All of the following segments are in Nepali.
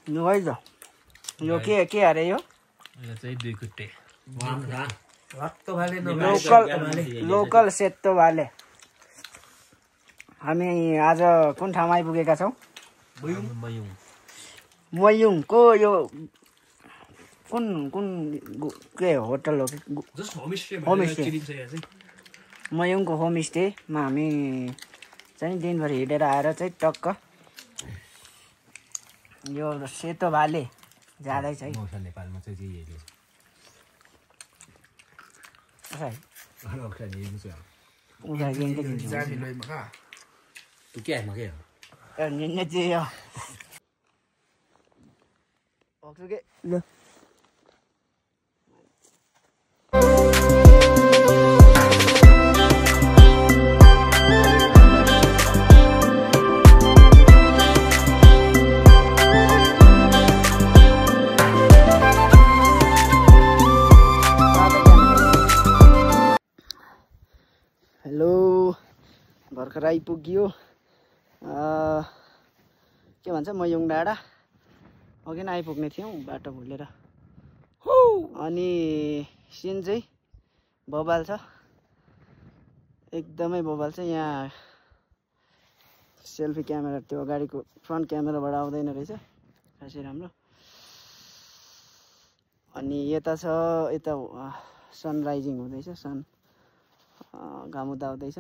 है त यो के अरे यो चाहिँ दुई खुट्टे लोकल सेतो भाले। हामी आज कुन ठाउँमा आइपुगेका छौँ? मयुङको यो कुन के होटल हो कि होमस्टे? मयुङको होमस्टेमा हामी चाहिँ दिनभरि हिँडेर आएर चाहिँ टक्क यो सेतो भाले जाँदैछ है। नेपालमा चाहिँ भर्खर आइपुग्यो के भन्छ मयुङ डाँडा। अघि नै आइपुग्ने थियौँ बाटो भुलेर। अनि सिन चाहिँ बबाल छ, एकदमै बबाल छ। यहाँ सेल्फी क्यामेरा त्यो अगाडिको फ्रन्ट क्यामेराबाट आउँदैन रहेछ खासै राम्रो। अनि यता छ, यता सनराइजिङ हुँदैछ, सन घाम उता आउँदैछ।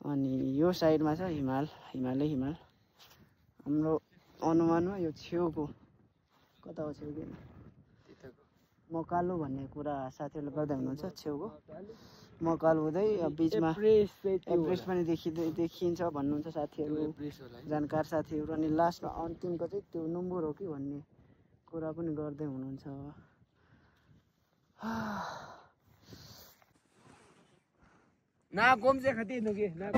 अनि यो साइडमा छ हिमाल, हिमालै हिमाल। हाम्रो अनुमानमा यो छेउको कता हो छेउ के मकालु भन्ने कुरा साथीहरूले गर्दै हुनुहुन्छ। छेउको मकालु हुँदै बिचमा एभरेस्ट पनि देखिन्छ भन्नुहुन्छ साथीहरू, जानकार साथीहरू। अनि लास्टमा अन्तिमको चाहिँ त्यो नुम्बुर हो कि भन्ने कुरा पनि गर्दै हुनुहुन्छ। ना गोम से खती नुगे ना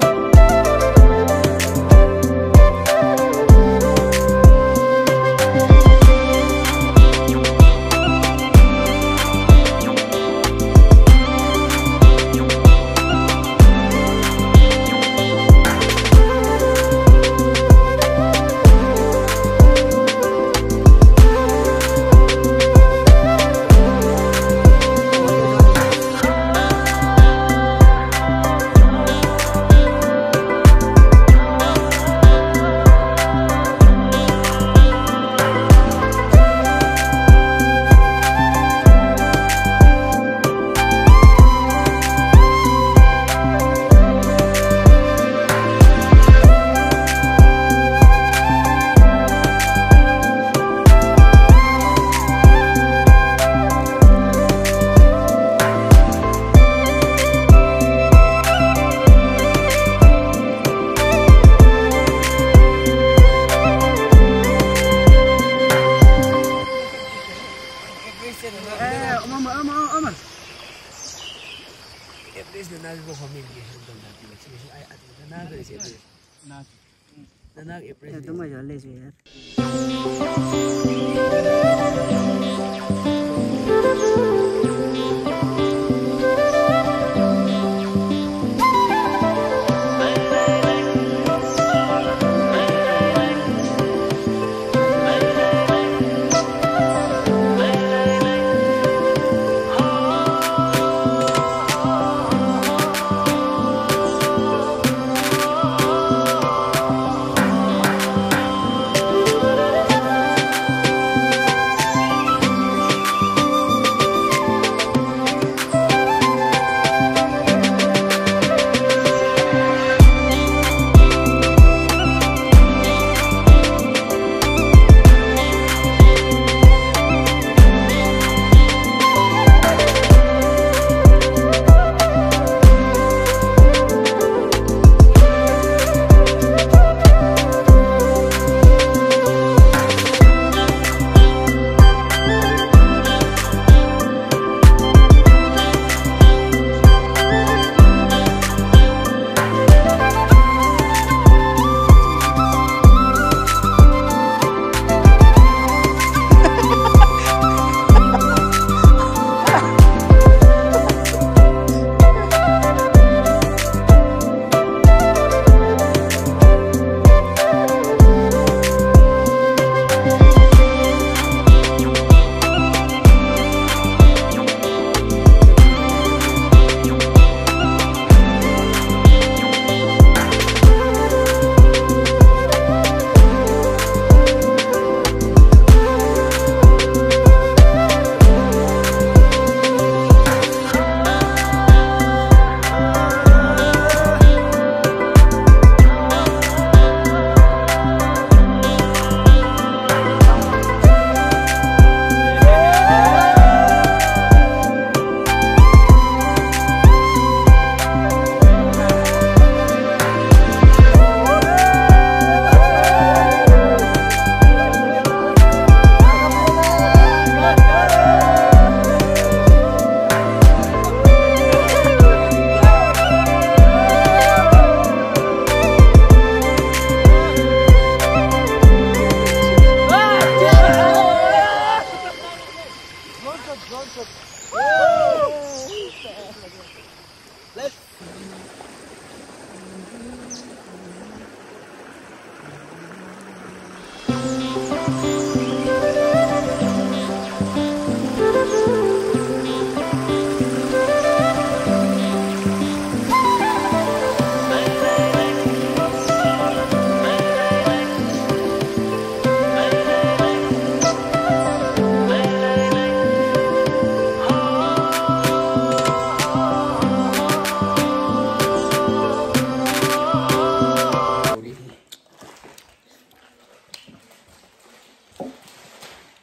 एकदम झल्लै छु यार।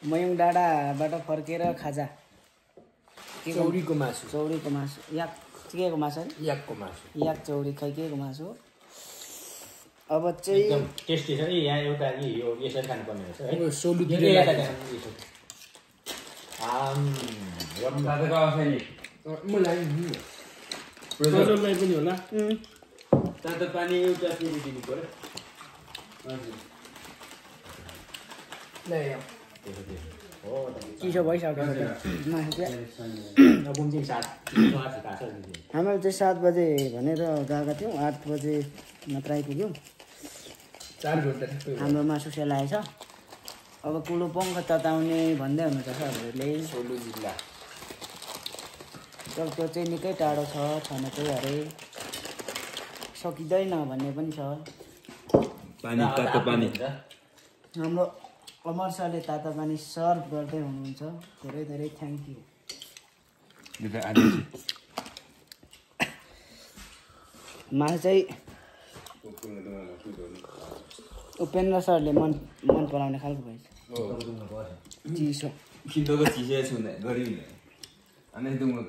मयुङ डाँडाबाट फर्केर खाजा चौरीको मासु चौरीको मासु याक केको मासु अरे याकको मासु याक चौरी खै केको मासु हो अब चाहिँ एकदम टेस्टी छ है यहाँ एउटा यो यसरी खानुपर्ने रहेछ है सोलुतिर मलाई पनि होला तातो पानी एउटा फेरि दिनु पर्यो चिसो भइसक्यो मासु चाहिँ हाम्रो चाहिँ 7 बजे भनेर गएका थियौँ 8 बजे मात्र आइपुग्यौँ 4 घन्टा हाम्रो मासु सेलाएछ अब कुलो पङ्ख तताउने भन्दै हुनुहुन्छ सरहरूले सोलु जिल्ला तर त्यो चाहिँ निकै टाढो छ छन चाहिँ अरे सकिँदैन भन्ने पनि छ पानी तातो पानी हाम्रो अमर सरले तातो पानी सर्भ गर्दै हुनुहुन्छ धेरै धेरै थ्याङ्क यू मासु चाहिँ उपेन्द्र सरले मन पराउने खालको भएछ चिसो किलोको चिसो छुने गरी अनि दुङको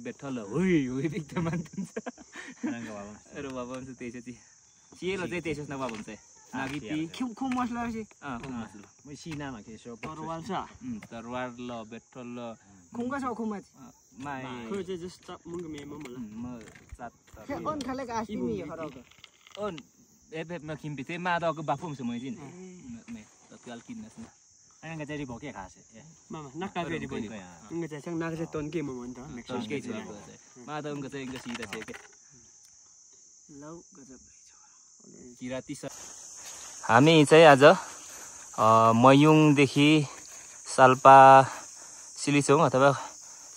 बेठल होइ एकदम मान्छे अरे बाबा हुन्छ त्यसै चिएलो चाहिँ त्यसै न बाबा हुन्छ नागी पी खुब मसला रहेछ मसला म सिनामा के सो तरवाल छ तरवार ल बेठल ल खुंगा छ खुमा माइ खो चाहिँ जस्तो मुंग मेम मला म सात on khale ka asimi harau on ebe ma kimbi te ma da ko ba phum sumai jin me tatkal kinnas na anh cái đi bỏ cái khá sẽ mà nắc cái gì đi người ta sang nắc cái tôn kia mà muốn đó mẹ cái gì mà đâu cái gì ta sẽ cái lâu cái gì किराती छ हामी चाहिँ आज मयुङदेखि साल्पा सिलिचोङ अथवा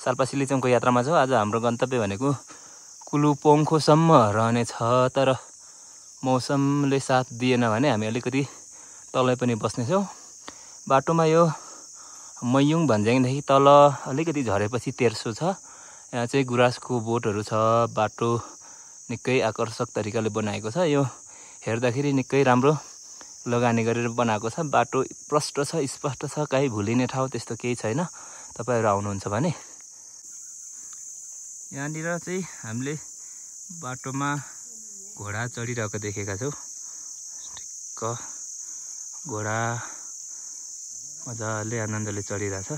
साल्पा सिलिचोङको यात्रामा छौँ आज हाम्रो गन्तव्य भनेको कुलुपोङखोसम्म रहनेछ तर मौसमले साथ दिएन भने हामी अलिकति तलै पनि बस्नेछौँ बाटोमा यो मयुङ भन्ज्याङदेखि तल अलिकति झरेपछि तेर्सो छ यहाँ चाहिँ गुराँसको बोटहरू छ बाटो निकै आकर्षक तरिकाले बनाएको छ यो हेर्दाखेरि निकै राम्रो लगानी गरेर बनाएको छ बाटो प्रष्ट छ स्पष्ट छ कहीँ भुलिने ठाउँ त्यस्तो केही छैन तपाईहरु आउनुहुन्छ भने यहाँनिर चाहिँ हामीले बाटोमा घोडा चढिरहेको देखेका छौँ ठिक्क घोडा मजाले आनन्दले चढिरहेछ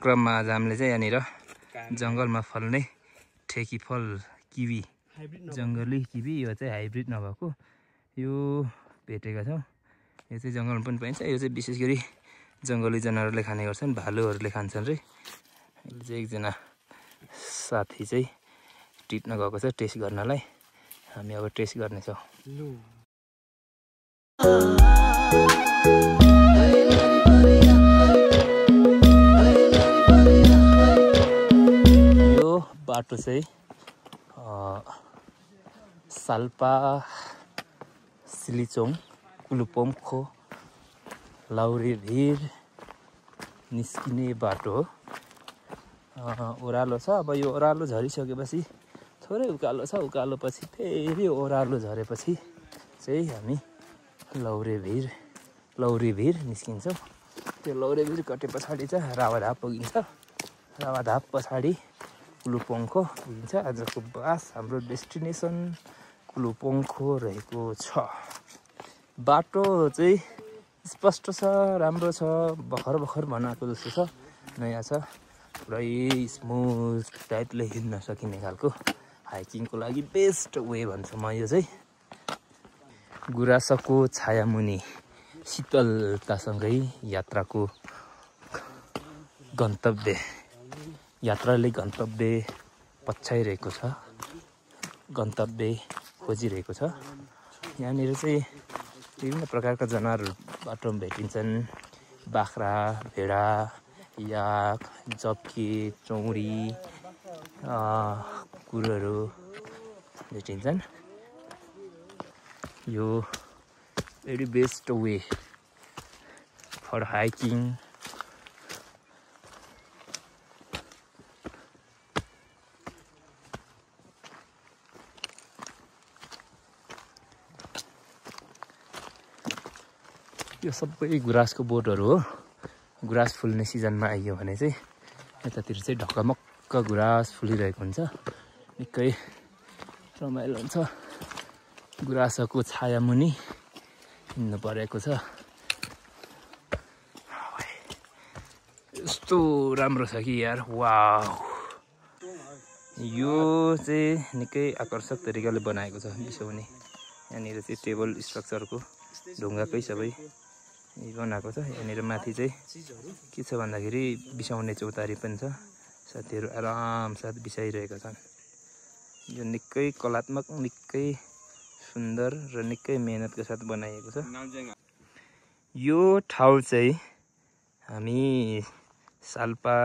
क्रममा आज हामीले चाहिँ यहाँनिर जङ्गलमा फल्ने ठेकी फल किवी जङ्गली किवी यो चाहिँ हाइब्रिड नभएको यो भेटेका छौँ। यो चाहिँ जङ्गलमा पनि पाइन्छ। यो चाहिँ विशेष गरी जङ्गली जनावरले खाने गर्छन्, भालुहरूले खान्छन् रे। अहिले चाहिँ एकजना साथी चाहिँ टिप्न गएको छ टेस्ट गर्नलाई। हामी अब टेस्ट गर्नेछौँ। यो बाटो चाहिँ साल्पा सिलिचोङ कुलुपोङखो लाउरेभिर निस्किने बाटो हो। ओह्रालो छ। अब यो ओह्रालो झरिसकेपछि थोरै उकालो छ। उकालो पछि फेरि ओह्रालो झरेपछि चाहिँ हामी लौरेभिर निस्किन्छौँ। त्यो लौरेभिर कटे पछाडि चाहिँ रावाधाप पुगिन्छ। रावाधाप पछाडि कुलुपोङखो पुगिन्छ। आजको बास हाम्रो डेस्टिनेसन कुलुपोङखो रहेको छ। बाटो चाहिँ स्पष्ट छ, राम्रो छ, भर्खर बनाएको जस्तो छ, नयाँ छ। पुरै स्मुथ टाइपले हिँड्न सकिने खालको हाइकिङको लागि बेस्ट वे भन्छु म। यो चाहिँ गुराँसको छायामुनि शीतलतासँगै यात्राको गन्तव्य यात्राले गन्तव्य पछ्याइरहेको छ, गन्तव्य खोजिरहेको छ। यहाँनिर चाहिँ विभिन्न प्रकारका जनावरहरू बाटोमा भेटिन्छन्। बाख्रा, भेडा, याक, जप्के, चौरी कुकुरहरू भेटिन्छन्। यो very best way for hiking. यो सबै गुराँसको बोटहरू हो। गुराँस फुल्ने सिजनमा आइयो भने चाहिँ यतातिर चाहिँ ढकमक्क गुराँस फुलिरहेको हुन्छ, निकै रमाइलो हुन्छ। गुराँसको छायामुनि हिँड्नु परेको छ। यस्तो राम्रो छ कि यार, वाउ। यो चाहिँ निकै आकर्षक तरिकाले बनाएको छ बिसाउने। यहाँनिर चाहिँ टेबल स्ट्रक्चरको ढुङ्गाकै सबै बनाएको छ। यहाँनिर माथि चाहिँ के छ भन्दाखेरि बिसाउने चौतारी पनि छ। साथीहरू आरामसाथ बिसाइरहेका छन्। यो निकै कलात्मक, निकै सुन्दर र निकै मेहनतको साथ बनाइएको छ। यो ठाउँ चाहिँ हामी साल्पा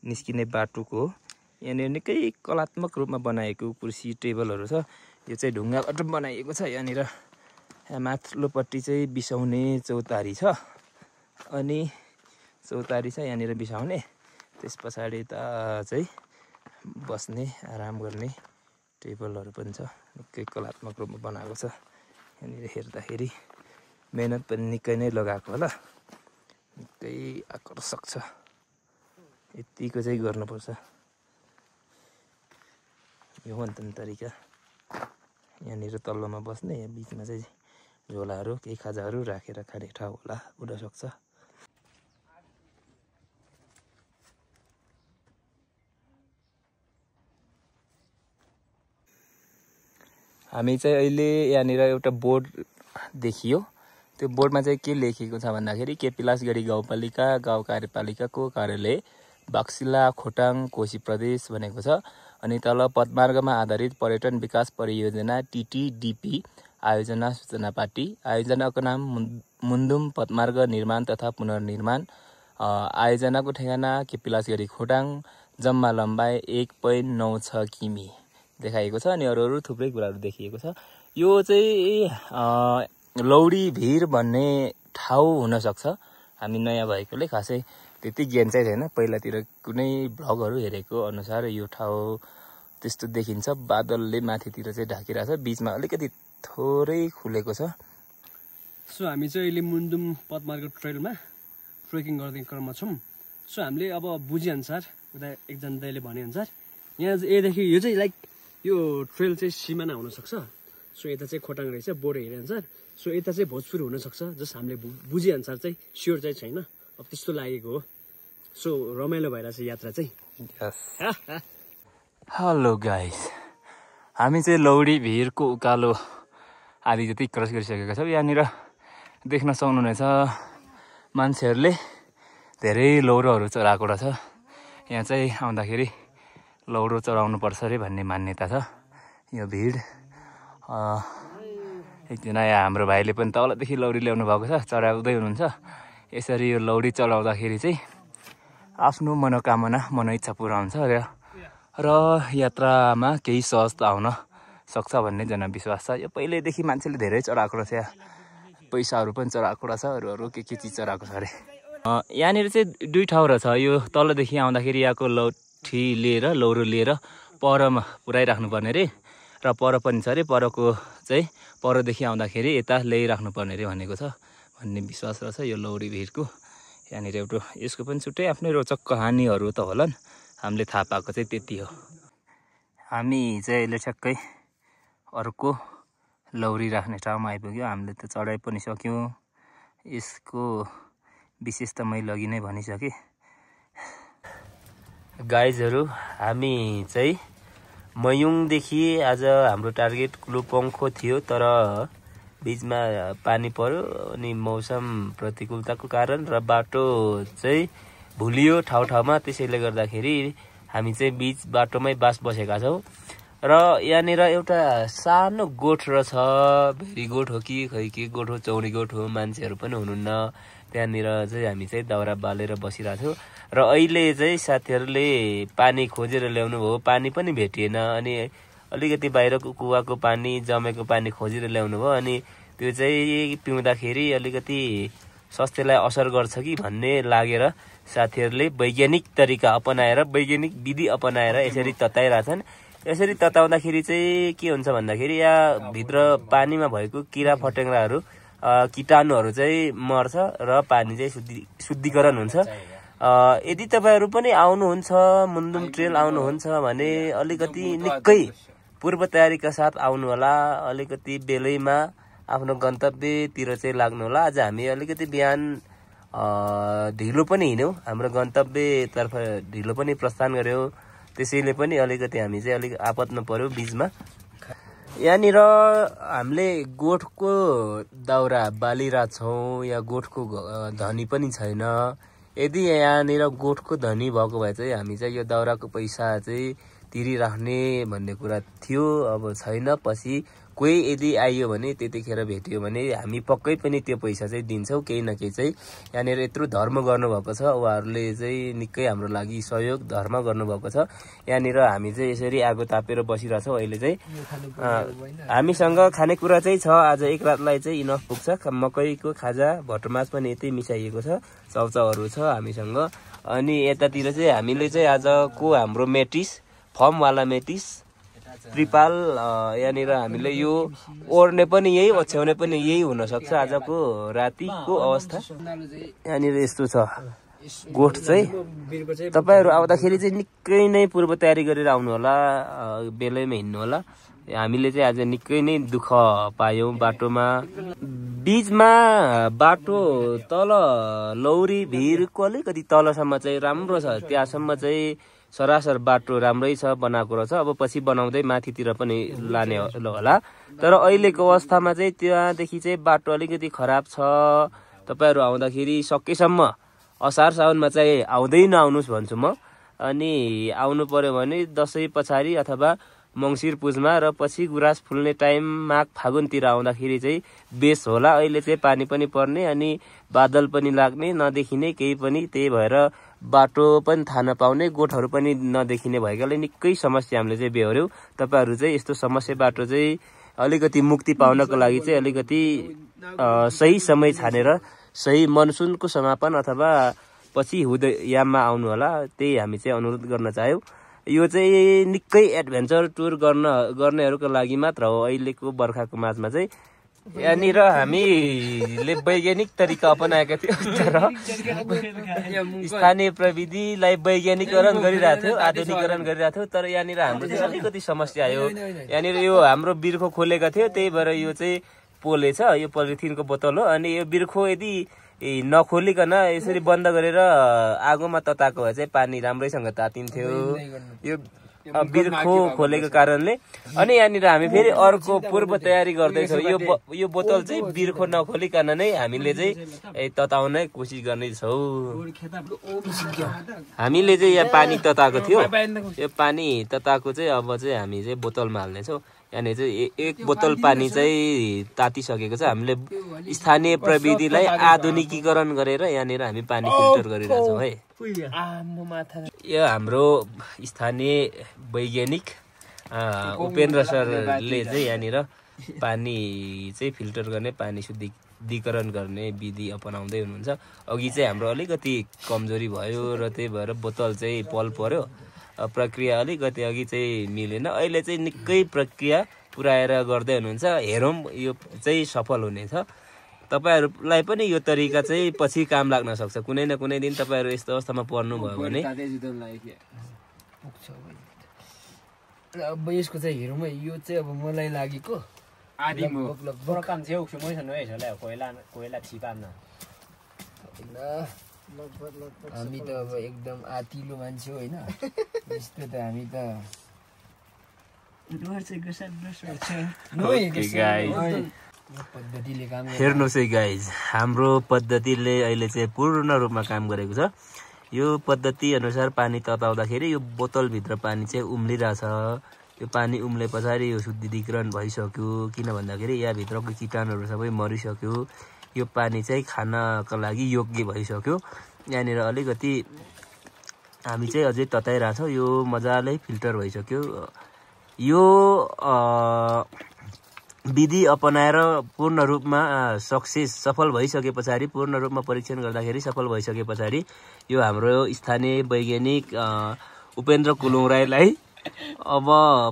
निस्किने बाटोको यहाँनिर निकै कलात्मक रूपमा बनाएको कुर्सी टेबलहरू छ। यो चाहिँ ढुङ्गाबाट बनाइएको छ। यहाँनिर माथिल्लोपट्टि चाहिँ बिसाउने चौतारी छ, अनि चौतारी छ यहाँनिर बिसाउने। त्यस पछाडि त चाहिँ बस्ने, आराम गर्ने टेबलहरू पनि छ। निकै कलात्मक रूपमा बनाएको छ। यहाँनिर हेर्दाखेरि मेहनत पनि निकै नै लगाएको होला, निकै आकर्षक छ। यतिको चाहिँ गर्नुपर्छ। यो हो नि त तरिका। यहाँनिर तल्लोमा बस्ने, यहाँ बिचमा चाहिँ झोलाहरू, केही खाजाहरू राखेर खाने ठाउँ होला, हुनसक्छ। हामी चाहिँ अहिले यहाँनिर एउटा बोर्ड देखियो। त्यो बोर्डमा चाहिँ के लेखेको छ भन्दाखेरि केपिलासगढी गाउँपालिका गाउँ कार्यपालिकाको कार्यालय बाक्सिला खोटाङ कोशी प्रदेश भनेको छ। अनि तल पदमार्गमा आधारित पर्यटन विकास परियोजना TTDP आयोजना सूचना पार्टी। आयोजनाको नाम मुन्दुम पदमार्ग निर्माण तथा पुनर्निर्माण। आयोजनाको ठेगाना केपिलासगढी खोटाङ। जम्मा लम्बाइ 1.96 किमी देखाइएको छ। अनि अरू थुप्रै कुराहरू देखिएको छ। यो चाहिँ लौरीभिर भन्ने ठाउँ हुनसक्छ। हामी नयाँ भएकोले खासै त्यति ज्ञान चाहिँ छैन। पहिलातिर कुनै भ्लगहरू हेरेको अनुसार यो ठाउँ त्यस्तो देखिन्छ। बादलले माथितिर चाहिँ ढाकिरहेछ, बिचमा अलिकति थोरै खुलेको छ। सो हामी चाहिँ अहिले मुन्दुम पदमार्ग ट्रेलमा ट्रेकिङ गर्ने क्रममा छौँ। सो हामीले अब बुझेअनुसार, उता एकजना दाइले भनेअनुसार यहाँ यदेखि यो चाहिँ लाइक यो ट्रेल चाहिँ सिमाना हुनसक्छ। सो यता चाहिँ खोटाङ रहेछ बोर्ड हेरेअनुसार। सो यता चाहिँ भोजपुर हुनसक्छ, जस्ट हामीले बुझेअनुसार चाहिँ स्योर चाहिँ छैन, अब त्यस्तो लागेको हो। सो रमाइलो भइरहेछ यात्रा चाहिँ। हेलो गाइस, हामी चाहिँ लौडी भिरको उकालो आदि जति क्रस गरिसकेका छौँ। यहाँनिर देख्न सक्नुहुनेछ मान्छेहरूले धेरै लौरोहरू चढाएको रहेछ। यहाँ चाहिँ आउँदाखेरि लौरो चढाउनु पर्छ अरे भन्ने मान्यता छ। यो भिड एकजना यहाँ हाम्रो भाइले पनि तलदेखि लौडी ल्याउनु भएको छ, चढाउँदै हुनुहुन्छ। यसरी यो लौडी चढाउँदाखेरि चाहिँ आफ्नो मनोकामना मनोइच्छा पुरा हुन्छ र यात्रामा केही सहजता आउन सक्छ भन्ने जनविश्वास छ। यो पहिल्यैदेखि मान्छेले धेरै चढाएको रहेछ, पैसाहरू पनि चढाएको रहेछ, अरू के चिज चढाएको छ अरे। यहाँनिर चाहिँ दुई ठाउँ रहेछ। यो तलदेखि आउँदाखेरि यहाँको लौठी लिएर लौरो लिएर परमा पुऱ्याइराख्नुपर्ने अरे, र पर पनि छ अरे। परको चाहिँ परदेखि आउँदाखेरि यता ल्याइराख्नुपर्ने अरे भनेको छ भन्ने विश्वास रहेछ यो लौडी भिरको। यहाँनिर एउटा यसको पनि छुट्टै आफ्नै रोचक कहानीहरू त होलान्, हामीले थाहा पाएको चाहिँ त्यति हो। हामी चाहिँ अहिले ठ्याक्कै अर्को लौरी राख्ने ठाउँमा आइपुग्यो। हामीले त चढाइ पनि सक्यौँ, यसको विशेषता मैले अघि नै भनिसकेँ। गाइजहरू, हामी चाहिँ मयुङदेखि आज हाम्रो टार्गेट कुलुपोङखो थियो, तर बिचमा पानी पर्यो अनि मौसम प्रतिकूलताको कारण र बाटो चाहिँ भुलियो ठाउँमा। त्यसैले गर्दाखेरि हामी चाहिँ बिच बाटोमै बास बसेका छौँ। र यहाँनिर एउटा सानो गोठ रहेछ। भेरी गोठ हो कि खै के गोठ हो, चौरी गोठ हो, मान्छेहरू पनि हुनुहुन्न। त्यहाँनिर चाहिँ हामी चाहिँ दाउरा बालेर बसिरहेको छौँ। र अहिले चाहिँ साथीहरूले पानी खोजेर ल्याउनु भयो, पानी पनि भेटिएन। अनि अलिकति बाहिरको कुवाको पानी जमेको पानी खोजेर ल्याउनु भयो। अनि त्यो चाहिँ पिउँदाखेरि अलिकति स्वास्थ्यलाई असर गर्छ कि भन्ने लागेर साथीहरूले वैज्ञानिक तरिका अपनाएर, वैज्ञानिक विधि अपनाएर यसरी तताइरहेछन्। यसरी तताउँदाखेरि चाहिँ के हुन्छ भन्दाखेरि यहाँ भित्र पानीमा भएको किरा फटेङ्ग्राहरू, कीटाणुहरू चाहिँ मर्छ र पानी चाहिँ शुद्धिकरण हुन्छ। यदि तपाईँहरू पनि आउनुहुन्छ, मुन्दुम ट्रेल आउनुहुन्छ भने अलिकति निकै पूर्व तयारीका साथ आउनु होला। अलिकति बेलैमा आफ्नो गन्तव्यतिर चाहिँ लाग्नु होला। आज हामी अलिकति बिहान ढिलो पनि हिँड्यौँ, हाम्रो गन्तव्यतर्फ ढिलो पनि प्रस्थान गऱ्यौँ। त्यसैले पनि अलिकति हामी चाहिँ अलिक आपत्न पर्यो बिचमा। यहाँनिर हामीले गोठको दाउरा बालिरहेछौँ। यहाँ गोठको धनी पनि छैन। यदि यहाँनिर गोठको धनी भएको भए चाहिँ हामी चाहिँ यो दाउराको पैसा चाहिँ तिरिराख्ने भन्ने कुरा थियो। अब छैन। पछि कोही यदि आइयो भने, त्यतिखेर भेटियो भने हामी पक्कै पनि त्यो पैसा चाहिँ दिन्छौँ। केही न केही चाहिँ यहाँनिर यत्रो धर्म गर्नुभएको छ, उहाँहरूले चाहिँ निकै हाम्रो लागि सहयोग धर्म गर्नुभएको छ। यहाँनिर हामी चाहिँ यसरी आगो तापेर बसिरहेछौँ। अहिले चाहिँ हामीसँग खानेकुरा चाहिँ छ। आज एक रातलाई चाहिँ इनफ पुग्छ। मकैको खाजा, भटमास पनि यतै मिसाइएको छ, चाउचाउहरू छ हामीसँग। अनि यतातिर चाहिँ हामीले चाहिँ आजको हाम्रो मेटिस, फर्मवाला मेटिस त्रिपाल, यहाँनिर हामीले यो ओर्ने पनि यही, ओछ्याउने पनि यही हुनसक्छ। आजको रातिको अवस्था यहाँनिर यस्तो छ। गोठ चाहिँ तपाईँहरू आउँदाखेरि चाहिँ निकै नै पूर्व तयारी गरेर आउनु होला, बेलैमा हिँड्नु होला। हामीले चाहिँ आज निकै नै दुःख पायौँ बाटोमा। बिचमा बाटो तल लौरी भिरको अलिकति तलसम्म चाहिँ राम्रो छ, त्यहाँसम्म चाहिँ सरासर बाटो राम्रै छ, बनाएको रहेछ। अब पछि बनाउँदै माथितिर पनि लाने होला। तर अहिलेको अवस्थामा चाहिँ त्यहाँदेखि चाहिँ बाटो अलिकति खराब छ। तपाईँहरू आउँदाखेरि सकेसम्म असार साउनमा चाहिँ आउँदै नआउनुहोस् भन्छु म। अनि आउनु पर्यो भने दसैँ पछाडि अथवा मङ्सिर पुजमा, र पछि गुराँस फुल्ने टाइम माघ फागुनतिर आउँदाखेरि चाहिँ बेस होला। अहिले चाहिँ पानी पनि पर्ने अनि बादल पनि लाग्ने, नदेखिने केही पनि। त्यही भएर बाटो पनि थाहा नपाउने, गोठहरू पनि नदेखिने भएकाले निकै समस्या हामीले चाहिँ बेहोर्यौँ। तपाईँहरू चाहिँ यस्तो समस्या बाटो चाहिँ अलिकति मुक्ति पाउनको लागि चाहिँ अलिकति सही समय छानेर सही मनसुनको समापन अथवा पछि हुँदैयाममा आउनु होला। त्यही हामी चाहिँ अनुरोध गर्न चाह्यौँ। यो चाहिँ निकै एडभेन्चर टुर गर्नेहरूको लागि मात्र हो। अहिलेको बर्खाको माझमा चाहिँ यहाँनिर हामीले वैज्ञानिक तरिका अपनाएका थियौँ, तर स्थानीय प्रविधिलाई वैज्ञानिकरण गरिरहेको थियो, आधुनिकरण गरिरहेको थियो। तर यहाँनिर हाम्रो चाहिँ अलिकति समस्या आयो। यहाँनिर यो हाम्रो बिर्खो खोलेका थियो, त्यही भएर यो चाहिँ पोले छ, यो पोलिथिनको बोतल हो। अनि यो बिर्खो यदि नखोलिकन यसरी बन्द गरेर आगोमा तताएको भए चाहिँ पानी राम्रैसँग तातिन्थ्यो यो बिर्खो खोलेको कारणले। अनि यहाँनिर हामी फेरि अर्को पूर्व तयारी गर्दैछौँ। यो बोतल चाहिँ बिर्खो नखोलिकन नै हामीले चाहिँ तताउने कोसिस गर्नेछौँ। हामीले चाहिँ यहाँ पानी तताएको थियो, यो पानी तताएको चाहिँ अब चाहिँ हामी चाहिँ बोतलमा हाल्नेछौँ। यहाँनिर चाहिँ एक बोतल पानी चाहिँ तातिसकेको छ। हामीले स्थानीय प्रविधिलाई आधुनिकीकरण गरेर यहाँनिर हामी पानी फिल्टर गरिरहेछौँ है। यो हाम्रो स्थानीय वैज्ञानिक उपेन्द्र सरले चाहिँ यहाँनिर पानी चाहिँ फिल्टर गर्ने, पानी शुद्धिकरण गर्ने विधि अपनाउँदै हुनुहुन्छ। अघि चाहिँ हाम्रो अलिकति कमजोरी भयो र त्यही भएर बोतल चाहिँ पल पर्यो, प्रक्रिया अलिकति अघि चाहिँ मिलेन। अहिले चाहिँ निकै प्रक्रिया पुऱ्याएर गर्दै हुनुहुन्छ। हेरौँ यो चाहिँ सफल हुनेछ। तपाईँहरूलाई पनि यो तरिका चाहिँ पछि काम लाग्न सक्छ। कुनै न कुनै दिन तपाईँहरू यस्तो अवस्थामा पर्नुभयो भने अब यसको चाहिँ हेरौँ है। यो चाहिँ अब मलाई लागेको काम चाहिँ मैसँग कोइला छिपार्न। हामी त अब एकदम आतिलो मान्छे होइन, यस्तो त हामी त हेर्नुहोस् है गाइज, हाम्रो पद्धतिले अहिले चाहिँ पूर्ण रूपमा काम गरेको छ। यो पद्धति अनुसार पानी तताउँदाखेरि यो बोतलभित्र पानी चाहिँ उम्लिरहेछ। यो पानी उम्ले पछाडि यो शुद्धिकरण भइसक्यो, किन भन्दाखेरि यहाँभित्रको कीटाणुहरू सबै मरिसक्यो। यो पानी चाहिँ खानका लागि योग्य भइसक्यो। यहाँनिर अलिकति हामी चाहिँ अझै तताइरहेछौँ। यो मजाले फिल्टर भइसक्यो। यो विधि अपनाएर पूर्ण रूपमा सफल भइसके पछाडि, पूर्ण रूपमा परीक्षण गर्दाखेरि सफल भइसके पछाडि यो हाम्रो स्थानीय वैज्ञानिक उपेन्द्र कुलुङ राईलाई अब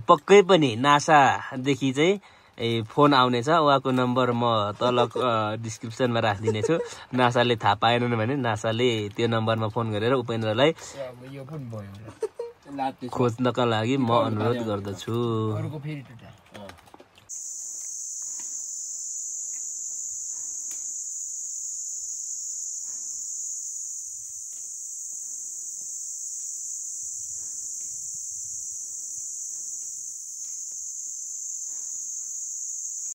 पक्कै पनि नासादेखि चाहिँ फोन आउनेछ। उहाँको नम्बर म तल डिस्क्रिप्सनमा राखिदिनेछु। नासाले थाहा पाएनन् भने नासाले त्यो नम्बरमा फोन गरेर उपेन्द्रलाई खोज्नका लागि म अनुरोध गर्दछु।